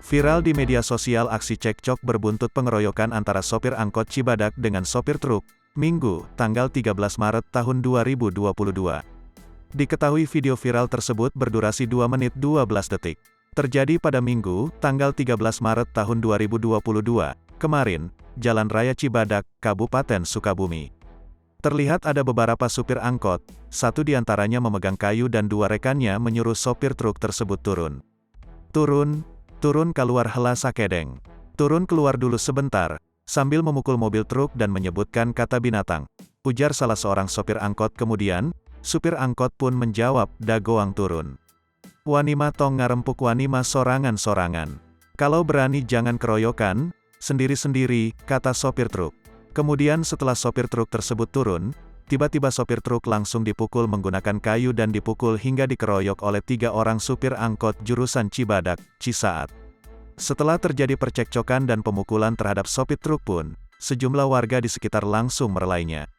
Viral di media sosial aksi cekcok berbuntut pengeroyokan antara sopir angkot Cibadak dengan sopir truk, Minggu, tanggal 13 Maret tahun 2022. Diketahui video viral tersebut berdurasi 2 menit 12 detik. Terjadi pada Minggu, tanggal 13 Maret tahun 2022, kemarin, Jalan Raya Cibadak, Kabupaten Sukabumi. Terlihat ada beberapa supir angkot, satu diantaranya memegang kayu dan dua rekannya menyuruh sopir truk tersebut turun. Turun keluar heula sakedeng. Turun keluar dulu sebentar, sambil memukul mobil truk dan menyebutkan kata binatang. Ujar salah seorang sopir angkot kemudian, supir angkot pun menjawab, dagoang turun. Wani mah tong ngarempuk wani mah sorangan-sorangan. Kalau berani jangan keroyokan, sendiri-sendiri, kata sopir truk. Kemudian setelah sopir truk tersebut turun, tiba-tiba sopir truk langsung dipukul menggunakan kayu dan dipukul hingga dikeroyok oleh 3 orang supir angkot jurusan Cibadak, Cisaat. Setelah terjadi percekcokan dan pemukulan terhadap sopir truk pun, sejumlah warga di sekitar langsung merelainya.